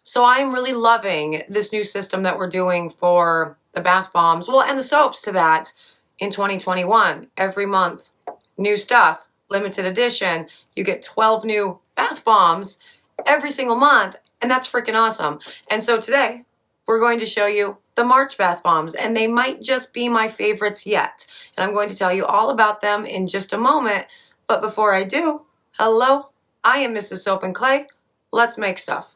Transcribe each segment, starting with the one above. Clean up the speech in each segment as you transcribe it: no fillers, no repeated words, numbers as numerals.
So I'm really loving this new system that we're doing for the bath bombs, well, and the soaps to that in 2021. Every month, new stuff, limited edition. You get 12 new bath bombs every single month, and that's freaking awesome. And so today, we're going to show you the March bath bombs, and they might just be my favorites yet. And I'm going to tell you all about them in just a moment. But before I do, hello, I am Mrs. Soap and Clay. Let's make stuff.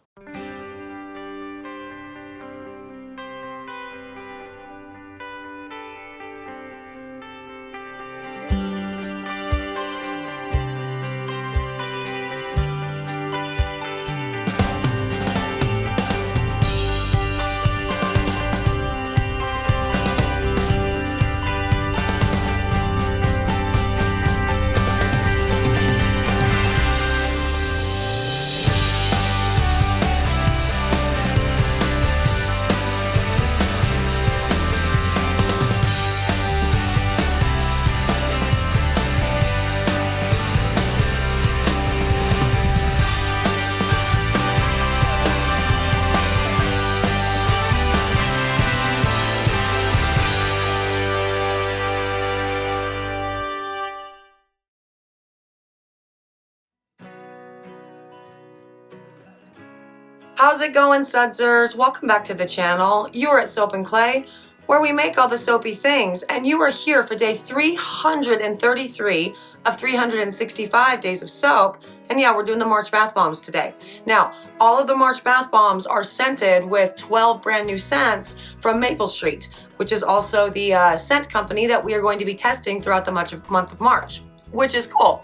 How's it going, Sudsers? Welcome back to the channel. You are at Soap and Clay, where we make all the soapy things, and you are here for day 333 of 365 days of soap. And yeah, we're doing the March bath bombs today. Now, all of the March bath bombs are scented with 12 brand new scents from Maple Street, which is also the scent company that we are going to be testing throughout the month of March, which is cool.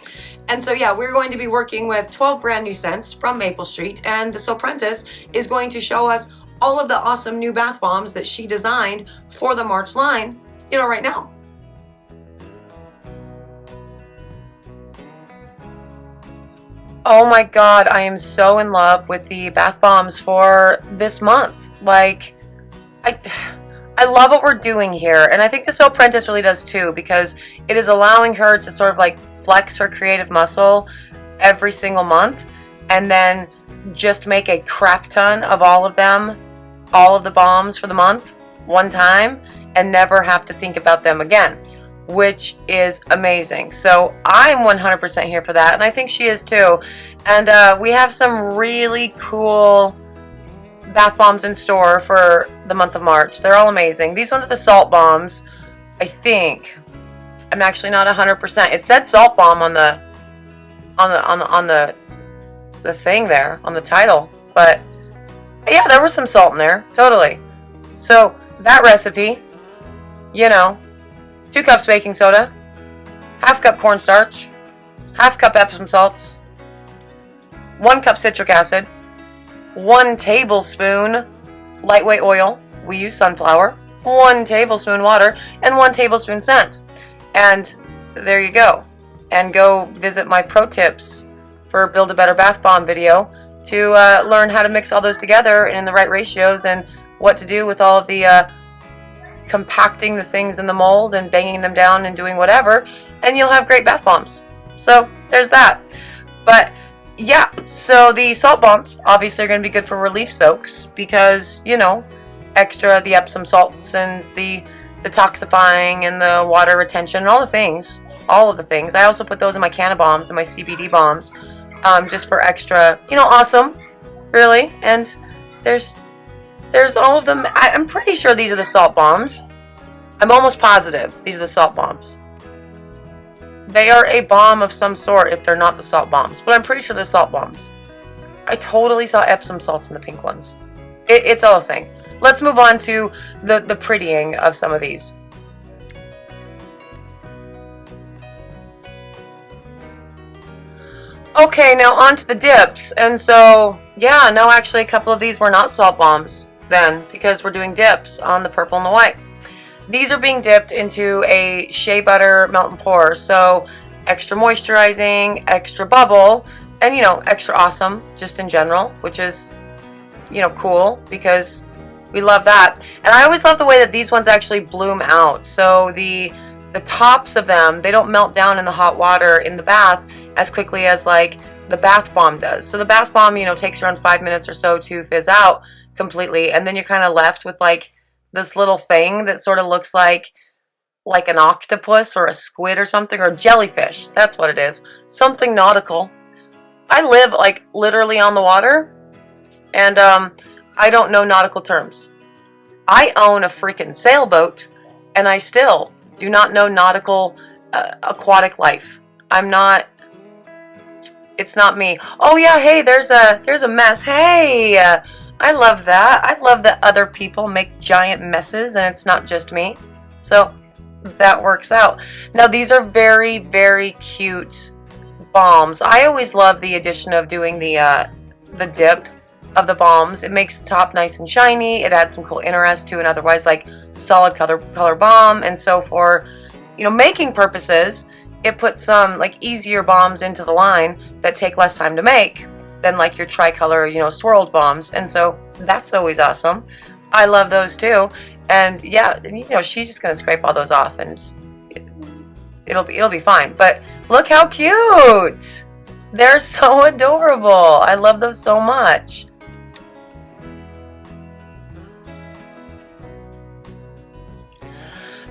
And so yeah, we're going to be working with 12 brand new scents from Maple Street, and the Soapprentice is going to show us all of the awesome new bath bombs that she designed for the March line, right now. Oh my God, I am so in love with the bath bombs for this month. Like, I love what we're doing here, and I think the Soapprentice really does too, because it is allowing her to sort of like flex her creative muscle every single month, and then just make a crap ton of all of them, all of the bombs for the month, one time, and never have to think about them again, which is amazing. So I'm 100% here for that, and I think she is too. And we have some really cool bath bombs in store for the month of March. They're all amazing. These ones are the salt bombs, I think. I'm actually not 100%. It said salt bomb on the thing there, on the title, but yeah, there was some salt in there, totally. So that recipe, 2 cups baking soda, ½ cup cornstarch, ½ cup Epsom salts, 1 cup citric acid, 1 tablespoon lightweight oil, we use sunflower, 1 tablespoon water, and 1 tablespoon scent. And there you go. And go visit my pro tips for Build a Better Bath Bomb video to learn how to mix all those together in the right ratios, and what to do with all of the compacting the things in the mold and banging them down and doing whatever, and you'll have great bath bombs. So there's that. But yeah, so the salt bombs obviously are going to be good for relief soaks because, extra the Epsom salts and the detoxifying and the water retention and all of the things. I also put those in my canna bombs and my CBD bombs, just for extra, awesome, really. And there's all of them. I'm pretty sure these are the salt bombs. I'm almost positive these are the salt bombs. They are a bomb of some sort if they're not the salt bombs, but I'm pretty sure they're salt bombs. I totally saw Epsom salts in the pink ones. It's all a thing. Let's move on to the prettying of some of these. Okay, now on to the dips. And so, yeah, no, actually a couple of these were not salt bombs then, because we're doing dips on the purple and the white. These are being dipped into a shea butter melt and pour, so extra moisturizing, extra bubble, and extra awesome just in general, which is cool because we love that. And I always love the way that these ones actually bloom out. So the tops of them, they don't melt down in the hot water in the bath as quickly as like the bath bomb does. So the bath bomb, takes around 5 minutes or so to fizz out completely, and then you're kind of left with like this little thing that sort of looks like an octopus or a squid or something, or jellyfish. That's what it is. Something nautical. I live like literally on the water, and I don't know nautical terms. I own a freaking sailboat, and I still do not know nautical aquatic life. It's not me. Oh yeah, hey, there's a mess. Hey, I love that. I love that other people make giant messes and it's not just me. So that works out. Now these are very, very cute balms. I always love the addition of doing the dip of the balms. It makes the top nice and shiny. It adds some cool interest to an otherwise like solid color balm. And so for making purposes, it puts some like easier balms into the line that take less time to make than like your tricolor, swirled balms. And so that's always awesome. I love those too. And yeah, she's just gonna scrape all those off and it'll be fine. But look how cute! They're so adorable. I love those so much.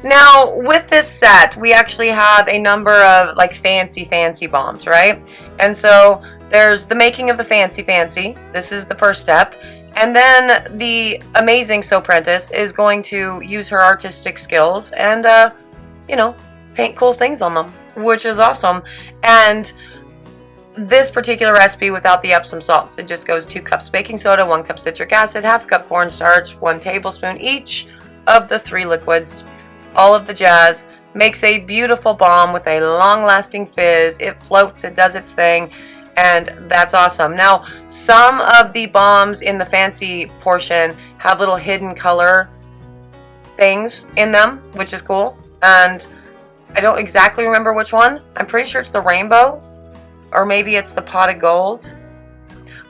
Now, with this set, we actually have a number of like fancy balms, right? And so there's the making of the fancy. This is the first step. And then the amazing Soapprentice is going to use her artistic skills and, paint cool things on them, which is awesome. And this particular recipe without the Epsom salts, it just goes 2 cups baking soda, 1 cup citric acid, ½ cup cornstarch, 1 tablespoon each of the 3 liquids. All of the jazz, makes a beautiful balm with a long-lasting fizz. It floats, it does its thing, and that's awesome. Now, some of the balms in the fancy portion have little hidden color things in them, which is cool, and I don't exactly remember which one. I'm pretty sure it's the rainbow, or maybe it's the pot of gold.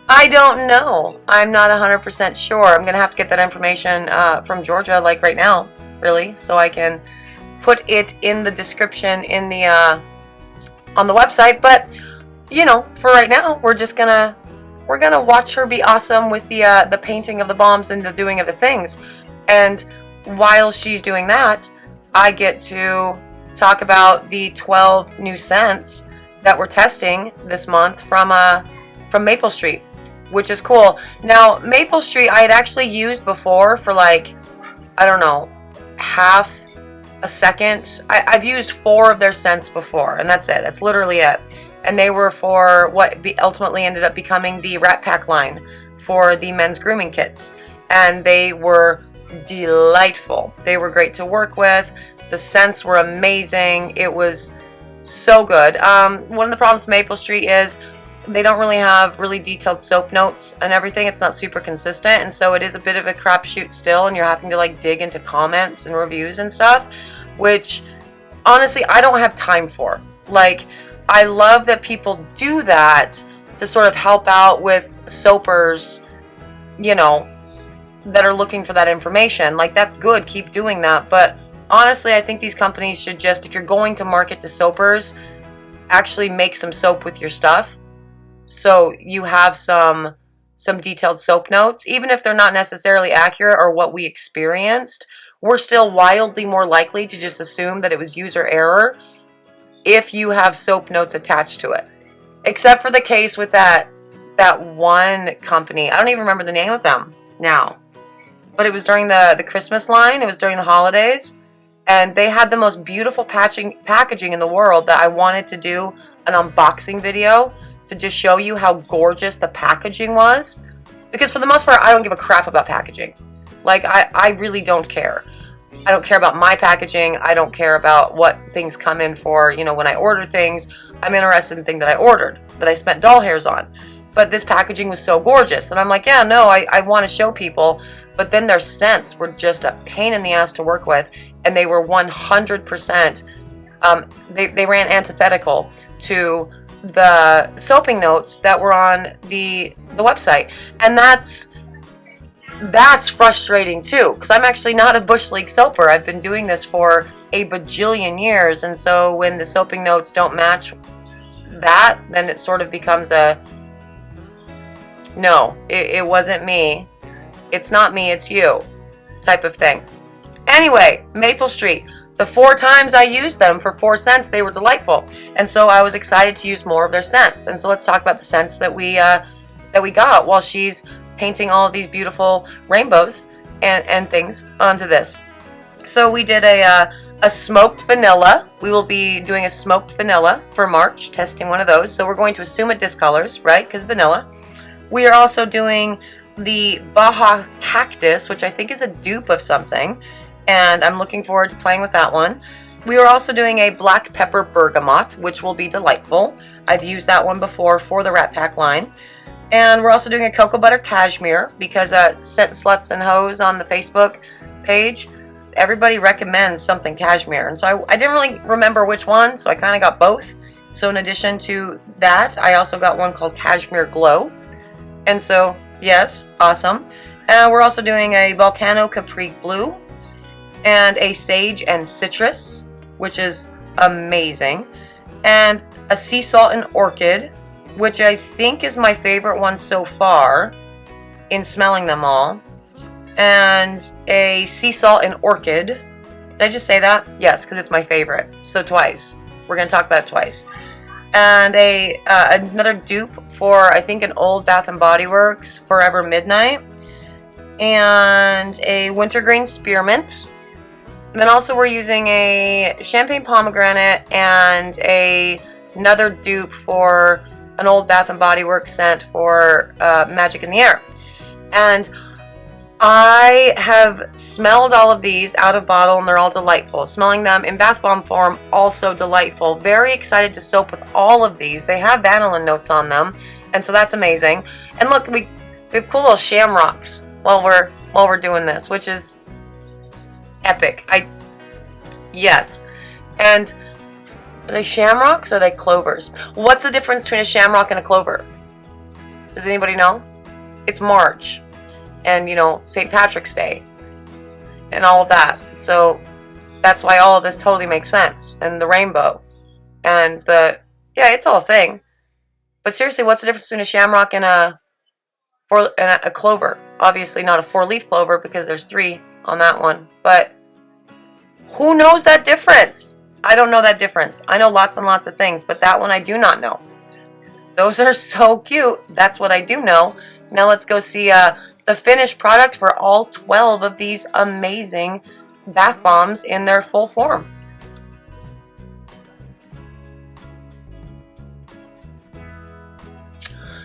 I don't know. I'm not 100% sure. I'm going to have to get that information from Georgia, like right now, really, so I can put it in the description in the on the website. But for right now, we're gonna watch her be awesome with the painting of the balms and the doing of the things. And while she's doing that, I get to talk about the 12 new scents that we're testing this month from Maple Street, which is cool. Now, Maple Street I had actually used before for like, I don't know, half a second. I've used 4 of their scents before, and that's it. That's literally it. And they were for what ultimately ended up becoming the Rat Pack line for the men's grooming kits. And they were delightful. They were great to work with. The scents were amazing. It was so good. One of the problems with Maple Street is they don't really have really detailed soap notes and everything. It's not super consistent, and so it is a bit of a crapshoot still, and you're having to like dig into comments and reviews and stuff, which honestly I don't have time for. Like, I love that people do that to sort of help out with soapers, that are looking for that information. Like, that's good, keep doing that. But honestly, I think these companies should just, if you're going to market to soapers, actually make some soap with your stuff, so you have some detailed soap notes. Even if they're not necessarily accurate or what we experienced, we're still wildly more likely to just assume that it was user error if you have soap notes attached to it. Except for the case with that one company. I don't even remember the name of them now. But it was during the Christmas line. It was during the holidays. And they had the most beautiful packaging in the world that I wanted to do an unboxing video to just show you how gorgeous the packaging was. Because for the most part, I don't give a crap about packaging. Like, I really don't care. I don't care about my packaging. I don't care about what things come in for. When I order things, I'm interested in the thing that I ordered, that I spent doll hairs on. But this packaging was so gorgeous. And I'm like, yeah, no, I want to show people. But then their scents were just a pain in the ass to work with. And they were 100%, they ran antithetical to the soaping notes that were on the website. And that's frustrating too, because I'm actually not a Bush League soaper. I've been doing this for a bajillion years, and so when the soaping notes don't match that, then it sort of becomes a, no, it wasn't me. It's not me, it's you type of thing. Anyway, Maple Street. The 4 times I used them for 4 cents, they were delightful. And so I was excited to use more of their scents. And so let's talk about the scents that we got while she's painting all of these beautiful rainbows and things onto this. So we did a smoked vanilla. We will be doing a smoked vanilla for March, testing one of those. So we're going to assume it discolors, right? Because vanilla. We are also doing the Baja Cactus, which I think is a dupe of something. And I'm looking forward to playing with that one. We are also doing a black pepper bergamot, which will be delightful. I've used that one before for the Rat Pack line. And we're also doing a cocoa butter cashmere because Scent Sluts and Hoes on the Facebook page, everybody recommends something cashmere. And so I didn't really remember which one, so I kind of got both. So in addition to that, I also got one called Cashmere Glow. And so, yes, awesome. We're also doing a Volcano Capri Blue and a Sage and Citrus, which is amazing. And a Sea Salt and Orchid, which I think is my favorite one so far in smelling them all. And a Sea Salt and Orchid. Did I just say that? Yes, because it's my favorite. So twice. We're going to talk about it twice. And another dupe for, I think, an old Bath & Body Works, Forever Midnight. And a Wintergreen Spearmint. And then also we're using a Champagne Pomegranate and another dupe for an old Bath & Body Works scent for Magic in the Air. And I have smelled all of these out of bottle and they're all delightful. Smelling them in bath bomb form, also delightful. Very excited to soap with all of these. They have vanillin notes on them, and so that's amazing. And look, we have cool little shamrocks while we're doing this, which is epic. Yes. And are they shamrocks or are they clovers? What's the difference between a shamrock and a clover? Does anybody know? It's March. And, you know, St. Patrick's Day. And all of that. So, that's why all of this totally makes sense. And the rainbow. And yeah, it's all a thing. But seriously, what's the difference between a shamrock and a clover? Obviously not a 4-leaf clover because there's 3 on that one. But who knows that difference? I don't know that difference. I know lots and lots of things, but that one I do not know. Those are so cute. That's what I do know. Now let's go see the finished product for all 12 of these amazing bath bombs in their full form.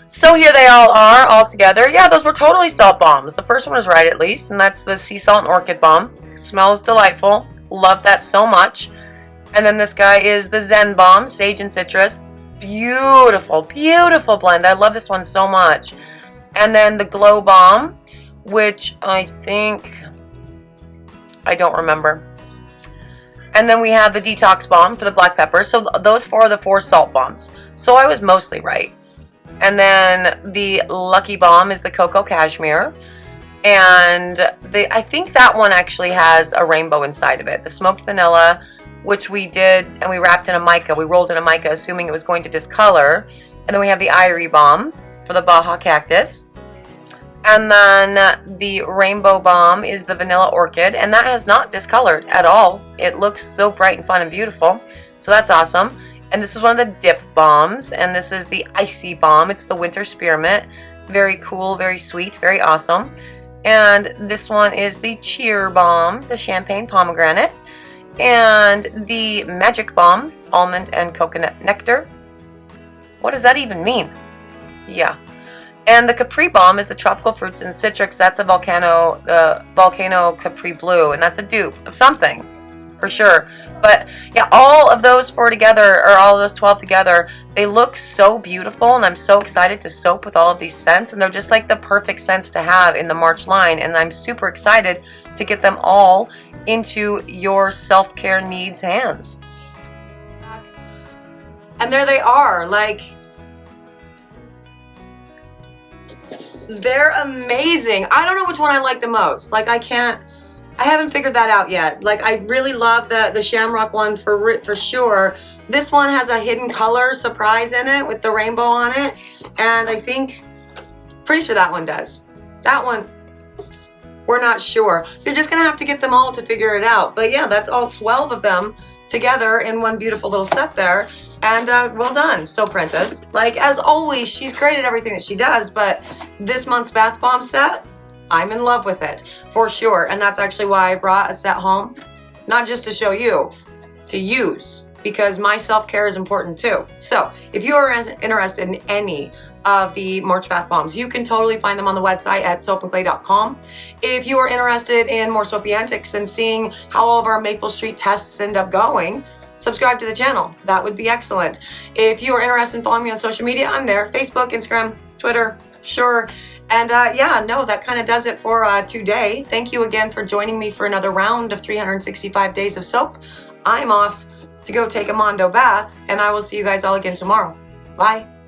So here they all are, all together. Yeah, those were totally salt bombs. The first one was right, at least, and that's the Sea Salt and Orchid bomb. Smells delightful. Love that so much. And then this guy is the Zen bomb, Sage and Citrus. Beautiful, beautiful blend. I love this one so much. And then the Glow bomb, which I think, I don't remember. And then we have the Detox bomb for the black pepper. So those 4 are the 4 salt bombs. So I was mostly right. And then the Lucky bomb is the Cocoa Cashmere. And I think that one actually has a rainbow inside of it. The smoked vanilla, which we did, and we wrapped in a mica. We rolled in a mica, assuming it was going to discolor. And then we have the Irie bomb for the Baja Cactus. And then the Rainbow bomb is the Vanilla Orchid, and that has not discolored at all. It looks so bright and fun and beautiful. So that's awesome. And this is one of the dip bombs, and this is the Icy bomb. It's the Winter Spearmint. Very cool, very sweet, very awesome. And this one is the Cheer bomb, the Champagne Pomegranate. And the Magic bomb, Almond and Coconut Nectar. What does that even mean? Yeah. And the Capri bomb is the Tropical Fruits and Citrus. That's a Volcano Capri Blue, and that's a dupe of something, for sure. But yeah, all of those 4 together, or all of those 12 together, they look so beautiful, and I'm so excited to soap with all of these scents, and they're just like the perfect scents to have in the March line, and I'm super excited to get them all into your self-care needs hands. And there they are, like, they're amazing. I don't know which one I like the most. Like, I can't I haven't figured that out yet. Like, I really love the Shamrock one for sure. This one has a hidden color surprise in it with the rainbow on it. And I think, pretty sure that one does. That one, we're not sure. You're just gonna have to get them all to figure it out. But yeah, that's all 12 of them together in one beautiful little set there. And well done, Soap Princess. Like, as always, she's great at everything that she does, but this month's bath bomb set, I'm in love with it, for sure. And that's actually why I brought a set home, not just to show you, to use, because my self-care is important too. So if you are interested in any of the March bath bombs, you can totally find them on the website at soapandclay.com. If you are interested in more soapy antics and seeing how all of our Maple Street tests end up going, subscribe to the channel. That would be excellent. If you are interested in following me on social media, I'm there. Facebook, Instagram, Twitter, sure. And yeah, no, that kind of does it for today. Thank you again for joining me for another round of 365 days of soap. I'm off to go take a Mondo bath, and I will see you guys all again tomorrow. Bye.